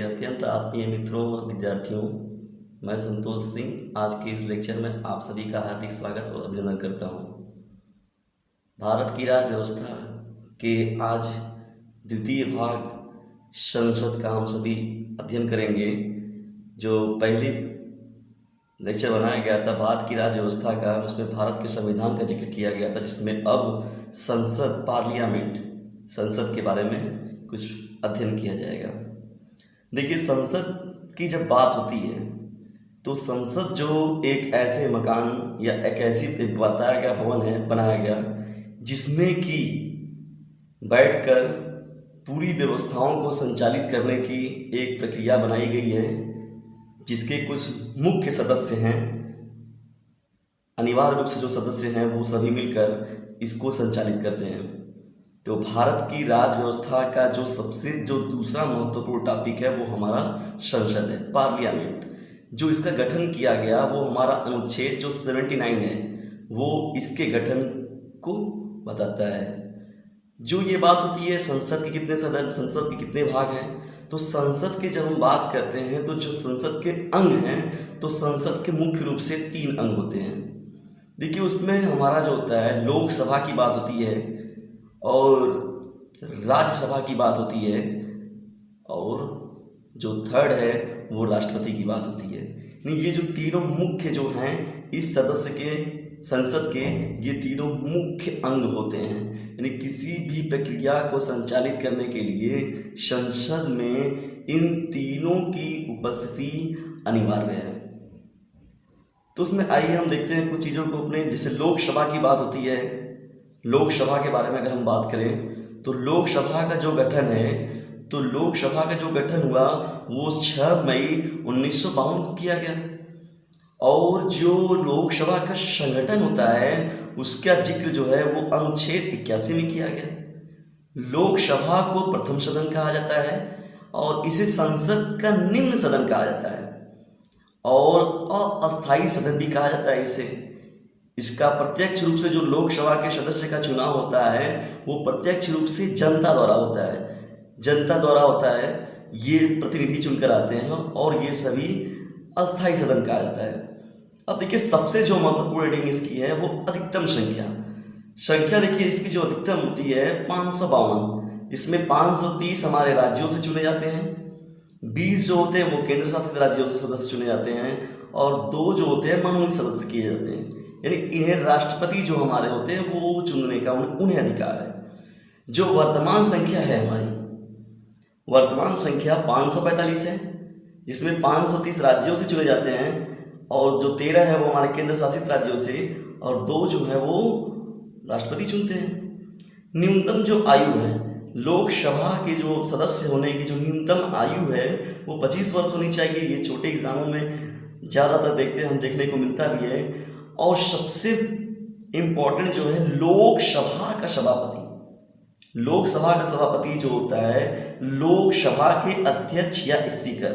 अत्यंत आत्मीय मित्रों व विद्यार्थियों, मैं संतोष सिंह आज के इस लेक्चर में आप सभी का हार्दिक स्वागत और अभिनंदन करता हूँ। भारत की राज्य व्यवस्था के आज द्वितीय भाग संसद का हम सभी अध्ययन करेंगे। जो पहली लेक्चर बनाया गया था भारत की राज्य व्यवस्था का, उसमें भारत के संविधान का जिक्र किया गया था, जिसमें अब संसद पार्लियामेंट संसद के बारे में कुछ अध्ययन किया जाएगा। देखिए, संसद की जब बात होती है तो संसद जो एक ऐसे मकान या एक ऐसी बताया गया भवन है बनाया गया जिसमें कि बैठकर पूरी व्यवस्थाओं को संचालित करने की एक प्रक्रिया बनाई गई है, जिसके कुछ मुख्य सदस्य हैं। अनिवार्य रूप से जो सदस्य हैं वो सभी मिलकर इसको संचालित करते हैं। तो भारत की राज्य व्यवस्था का जो दूसरा महत्वपूर्ण टॉपिक है वो हमारा संसद है, पार्लियामेंट। जो इसका गठन किया गया वो हमारा अनुच्छेद जो 79 है वो इसके गठन को बताता है। जो ये बात होती है संसद के कितने सदस्य, संसद के कितने भाग हैं, तो संसद के जब हम बात करते हैं तो जो संसद के अंग हैं तो संसद के मुख्य रूप से 3 अंग होते हैं। देखिए, उसमें हमारा जो होता है लोकसभा की बात होती है और राज्यसभा की बात होती है, और जो थर्ड है वो राष्ट्रपति की बात होती है। यानी ये जो तीनों मुख्य जो हैं इस सदस्य के संसद के, ये तीनों मुख्य अंग होते हैं। यानी किसी भी प्रक्रिया को संचालित करने के लिए संसद में इन तीनों की उपस्थिति अनिवार्य है। तो उसमें आइए हम देखते हैं कुछ चीज़ों को अपने। जैसे लोकसभा की बात होती है, लोकसभा के बारे में अगर हम बात करें तो लोकसभा का जो गठन है, तो लोकसभा का जो गठन हुआ वो 6 मई 1952 को किया गया। और जो लोकसभा का संगठन होता है उसका जिक्र जो है वो अनुच्छेद 81 में किया गया। लोकसभा को प्रथम सदन कहा जाता है और इसे संसद का निम्न सदन कहा जाता है और अस्थायी सदन भी कहा जाता है इसे। इसका प्रत्यक्ष रूप से जो लोकसभा के सदस्य का चुनाव होता है वो प्रत्यक्ष रूप से जनता द्वारा होता है। जनता द्वारा होता है, ये प्रतिनिधि चुनकर आते हैं और ये सभी अस्थायी सदन कहा जाता है। अब देखिए, सबसे जो महत्वपूर्ण रेटिंग इसकी है वो अधिकतम संख्या देखिए इसकी जो अधिकतम होती है 552। इसमें 530 हमारे राज्यों से चुने जाते हैं, 20 जो होते हैं वो केंद्र शासित राज्यों से सदस्य चुने जाते हैं और 2 जो होते हैं मनोनीत सदस्य किए जाते हैं। यानी इन्हें राष्ट्रपति जो हमारे होते हैं वो चुनने का उन्हें अधिकार है। जो वर्तमान संख्या है हमारी, वर्तमान संख्या 545 है, जिसमें 530 राज्यों से चुने जाते हैं और जो 13 है वो हमारे केंद्र शासित राज्यों से और 2 जो है वो राष्ट्रपति चुनते हैं। न्यूनतम जो आयु है लोकसभा के जो सदस्य होने की जो न्यूनतम आयु है वो 25 वर्ष होनी चाहिए। ये छोटे एग्जामों में ज़्यादातर देखने को मिलता भी है। और सबसे इम्पोर्टेंट जो है लोकसभा का सभापति जो होता है लोकसभा के अध्यक्ष या स्पीकर।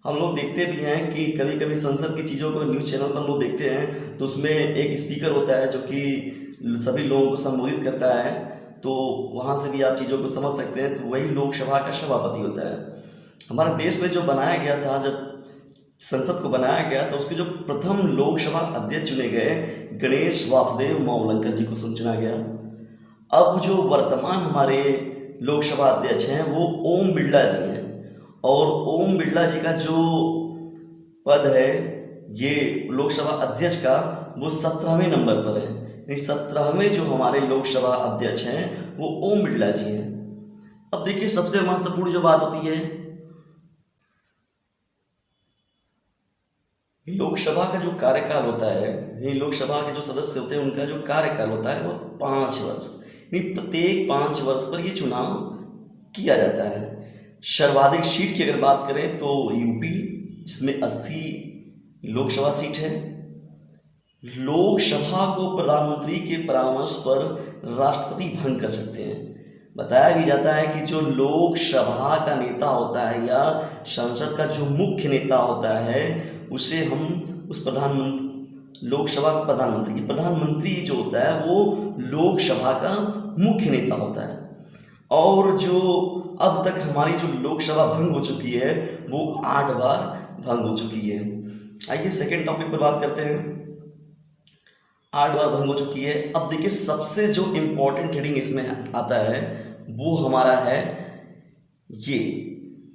हम लोग देखते भी हैं कि कभी कभी संसद की चीज़ों को न्यूज़ चैनल पर हम लोग देखते हैं तो उसमें एक स्पीकर होता है जो कि सभी लोगों को संबोधित करता है, तो वहाँ से भी आप चीज़ों को समझ सकते हैं। तो वही लोकसभा का सभापति होता है। हमारे देश में जो बनाया गया था, जब संसद को बनाया गया तो उसके जो प्रथम लोकसभा अध्यक्ष चुने गए गणेश वासुदेव मावलंकर जी को चुना गया। अब जो वर्तमान हमारे लोकसभा अध्यक्ष हैं वो ओम बिरला जी हैं और ओम बिरला जी का जो पद है ये लोकसभा अध्यक्ष का वो 17वें नंबर पर है। 17वें जो हमारे लोकसभा अध्यक्ष हैं वो ओम बिरला जी हैं। अब देखिए, सबसे महत्वपूर्ण जो बात होती है लोकसभा का जो कार्यकाल होता है, ये लोकसभा के जो सदस्य होते हैं उनका जो कार्यकाल होता है वो 5 वर्ष, प्रत्येक 5 वर्ष पर ये चुनाव किया जाता है। सर्वाधिक सीट की अगर बात करें तो यूपी, जिसमें 80 लोकसभा सीट है। लोकसभा को प्रधानमंत्री के परामर्श पर राष्ट्रपति भंग कर सकते हैं। बताया भी जाता है कि जो लोकसभा का नेता होता है या संसद का जो मुख्य नेता होता है उसे हम उस लोकसभा का प्रधानमंत्री जो होता है वो लोकसभा का मुख्य नेता होता है। और जो अब तक हमारी जो लोकसभा भंग हो चुकी है वो 8 बार भंग हो चुकी है। आइए सेकेंड टॉपिक पर बात करते हैं। 8 बार भंग हो चुकी है। अब देखिए सबसे जो इम्पोर्टेंट हेडिंग इसमें आता है वो हमारा है ये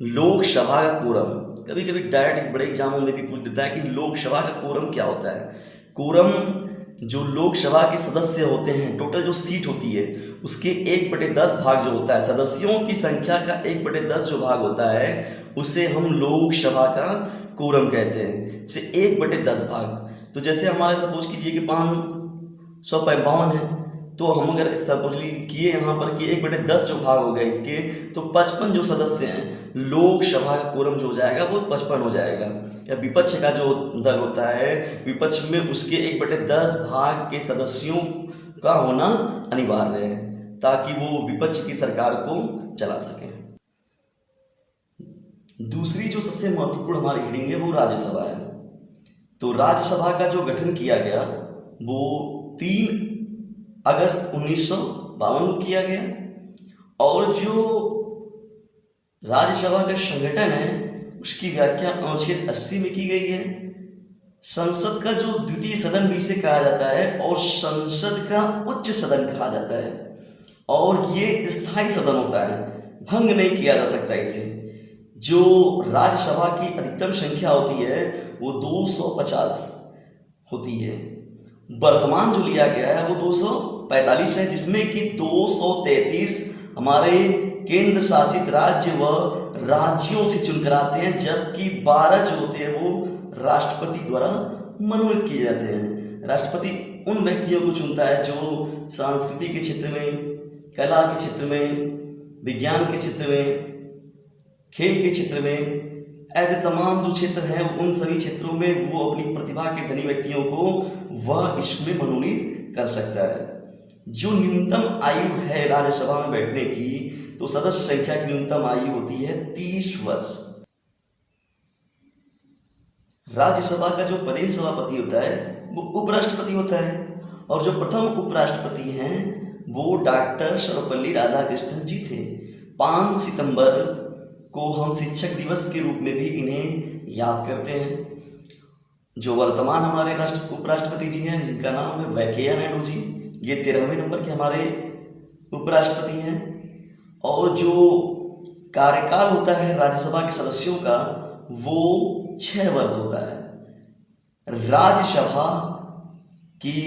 लोकसभा का कोरम। कभी कभी डायरेक्ट बड़े एग्जामों में भी पूछ देता है कि लोकसभा का कोरम क्या होता है। कोरम जो लोकसभा के सदस्य होते हैं, टोटल जो सीट होती है उसके 1/10 भाग जो होता है, सदस्यों की संख्या का 1/10 जो भाग होता है उसे हम लोकसभा का कोरम कहते हैं। जैसे 1/10 भाग, तो जैसे हमारे सपोज कीजिए कि 552 है, तो हम अगर सपोज किए यहाँ पर कि 1/10 जो भाग हो गए इसके, तो 55 जो सदस्य हैं लोकसभा का कोरम जो हो जाएगा वो 55 हो जाएगा। या विपक्ष का जो दल होता है, विपक्ष में उसके 1/10 भाग के सदस्यों का होना अनिवार्य है ताकि वो विपक्ष की सरकार को चला सके। दूसरी जो सबसे महत्वपूर्ण हमारी हेडिंग है वो राज्यसभा है। तो राज्यसभा का जो गठन किया गया वो 3 अगस्त 1952 को किया गया। और जो राज्यसभा का संगठन है उसकी व्याख्या अनुच्छेद 80 में की गई है। संसद का जो द्वितीय सदन भी इसे कहा जाता है और संसद का उच्च सदन कहा जाता है। और ये स्थायी सदन होता है, भंग नहीं किया जा सकता इसे। जो राज्यसभा की अधिकतम संख्या होती है वो 250 होती है। वर्तमान जो लिया गया है वो 245 है, जिसमें कि 233 हमारे केंद्र शासित राज्य व राज्यों से चुनकर आते हैं, जबकि 12 जो होते हैं वो राष्ट्रपति द्वारा मनोनीत किए जाते हैं। राष्ट्रपति उन व्यक्तियों को चुनता है जो संस्कृति के क्षेत्र में, कला के क्षेत्र में, विज्ञान के क्षेत्र में, खेल के क्षेत्र में, ऐसे तमाम जो क्षेत्र हैं उन सभी क्षेत्रों में वो अपनी प्रतिभा के धनी व्यक्तियों को वह इसमें मनोनीत कर सकता है। जो न्यूनतम आयु है राज्यसभा में बैठने की, तो सदस्य संख्या की न्यूनतम आयु होती है 30 वर्ष। राज्यसभा का जो प्रदेश सभापति होता है वो उपराष्ट्रपति होता है, और जो प्रथम उपराष्ट्रपति हैं वो डॉक्टर सर्वपल्ली राधाकृष्णन जी थे। 5 सितंबर को हम शिक्षक दिवस के रूप में भी इन्हें याद करते हैं। जो वर्तमान हमारे उपराष्ट्रपति जी हैं जिनका नाम है वेंकैया नायडू जी, ये 13वें नंबर के हमारे उपराष्ट्रपति हैं। और जो कार्यकाल होता है राज्यसभा के सदस्यों का वो 6 वर्ष होता है। राज्यसभा की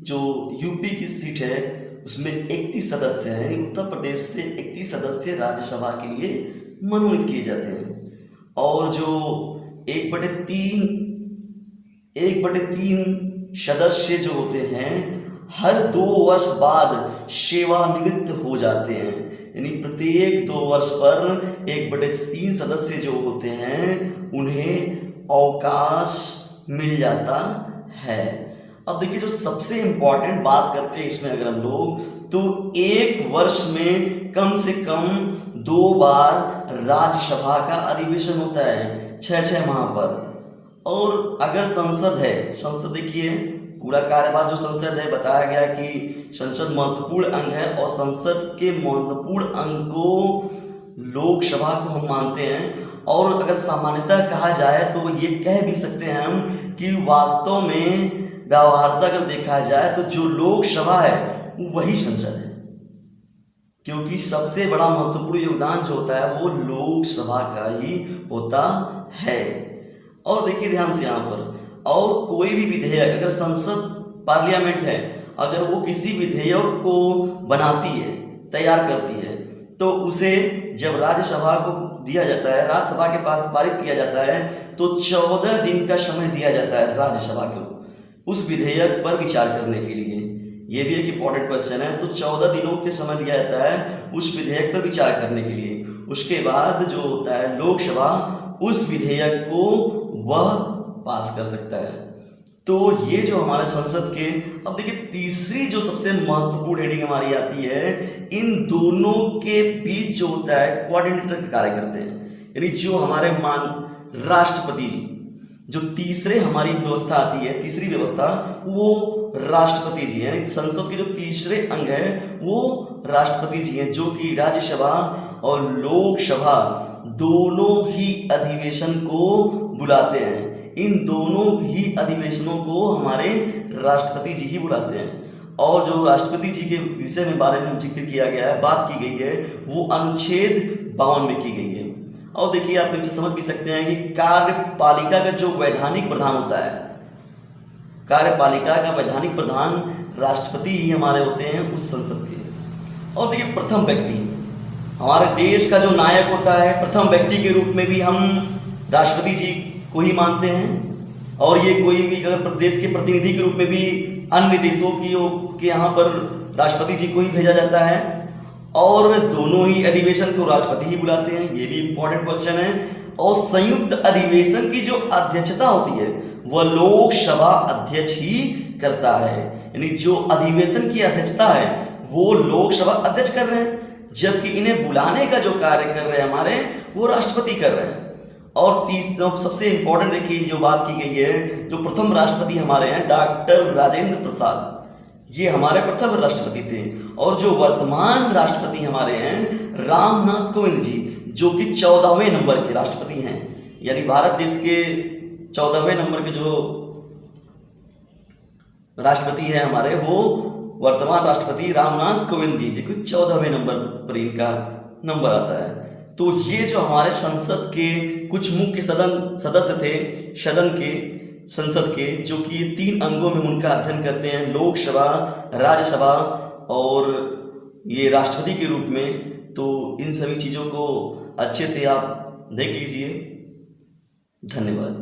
जो यूपी की सीट है उसमें 31 सदस्य हैं। उत्तर प्रदेश से 31 सदस्य राज्यसभा के लिए मनोनीत किए जाते हैं। और जो 1/3 सदस्य जो होते हैं हर 2 वर्ष बाद सेवानिवृत्त हो जाते हैं। यानी प्रत्येक 2 वर्ष पर 1/3 सदस्य जो होते हैं उन्हें अवकाश मिल जाता है। अब देखिए जो सबसे इंपॉर्टेंट बात करते हैं इसमें अगर हम लोग, तो 1 वर्ष में कम से कम 2 बार राज्यसभा का अधिवेशन होता है 6-6 माह पर। और अगर संसद है, संसद देखिए पूरा कार्यभार जो संसद है, बताया गया कि संसद महत्वपूर्ण अंग है और संसद के महत्वपूर्ण अंग को लोकसभा को हम मानते हैं। और अगर सामान्यतः कहा जाए तो ये कह भी सकते हैं हम कि वास्तव में व्यवहारता अगर देखा जाए तो जो लोकसभा है वही संसद है, क्योंकि सबसे बड़ा महत्वपूर्ण योगदान जो होता है वो लोकसभा का ही होता है। और देखिए ध्यान से यहाँ पर, और कोई भी विधेयक अगर संसद पार्लियामेंट है अगर वो किसी विधेयक को बनाती है, तैयार करती है, तो उसे जब राज्यसभा को दिया जाता है, राज्यसभा के पास पारित किया जाता है, तो 14 दिन का समय दिया जाता है राज्यसभा को उस विधेयक पर विचार करने के लिए। ये भी एक इंपॉर्टेंट क्वेश्चन है। तो 14 दिनों के समय दिया जाता है उस विधेयक पर विचार करने के लिए। उसके बाद जो होता है लोकसभा उस विधेयक को वह पास कर सकता है। तो ये जो हमारे संसद के, अब देखिए तीसरी जो सबसे महत्वपूर्ण हेडिंग हमारी आती है, इन दोनों के बीच जो होता है कोऑर्डिनेटर का कार्य करते हैं। यानी जो हमारे राष्ट्रपति जी, जो तीसरे हमारी व्यवस्था आती है, तीसरी व्यवस्था, वो राष्ट्रपति जी हैं। संसद के जो तीसरे अंग है वो राष्ट्रपति जी हैं, जो कि राज्यसभा और लोकसभा दोनों ही अधिवेशन को बुलाते हैं। इन दोनों ही अधिवेशनों को हमारे राष्ट्रपति जी ही बुलाते हैं। और जो राष्ट्रपति जी के विषय में बारे में जिक्र किया गया है, बात की गई है, वो अनुच्छेद 52 में की गई है। और देखिए आप नीचे समझ भी सकते हैं कि कार्यपालिका का जो वैधानिक प्रधान होता है, कार्यपालिका का वैधानिक प्रधान राष्ट्रपति ही हमारे होते हैं उस संसद के। और देखिए प्रथम व्यक्ति, हमारे देश का जो नायक होता है, प्रथम व्यक्ति के रूप में भी हम राष्ट्रपति जी को ही मानते हैं। और ये कोई भी अगर प्रदेश के प्रतिनिधि के रूप में भी अन्य देशों के यहाँ पर राष्ट्रपति जी को ही भेजा जाता है। और दोनों ही अधिवेशन को राष्ट्रपति ही बुलाते हैं, ये भी इंपॉर्टेंट क्वेश्चन है। और संयुक्त अधिवेशन की जो अध्यक्षता होती है वह लोकसभा अध्यक्ष ही करता है, यानी जो अधिवेशन की अध्यक्षता है वो लोकसभा अध्यक्ष कर रहे हैं, जबकि इन्हें बुलाने का जो कार्य कर रहे हैं हमारे वो राष्ट्रपति कर रहे हैं। और तीसरा सबसे इंपॉर्टेंट देखिए जो बात की गई है, जो प्रथम राष्ट्रपति हमारे हैं डॉक्टर राजेंद्र प्रसाद, ये हमारे प्रथम राष्ट्रपति थे। और जो वर्तमान राष्ट्रपति हमारे हैं रामनाथ कोविंद जी, जो कि 14वें नंबर के राष्ट्रपति हैं, यानी भारत देश के 14वें नंबर के जो राष्ट्रपति हैं हमारे, वो वर्तमान राष्ट्रपति रामनाथ कोविंद जी, जो कि 14वें नंबर पर इनका नंबर आता है। तो ये जो हमारे संसद के कुछ मुख्य सदस्य थे संसद के, जो कि 3 अंगों में उनका अध्ययन करते हैं, लोकसभा, राज्यसभा और ये राष्ट्रपति के रूप में। तो इन सभी चीज़ों को अच्छे से आप देख लीजिए। धन्यवाद।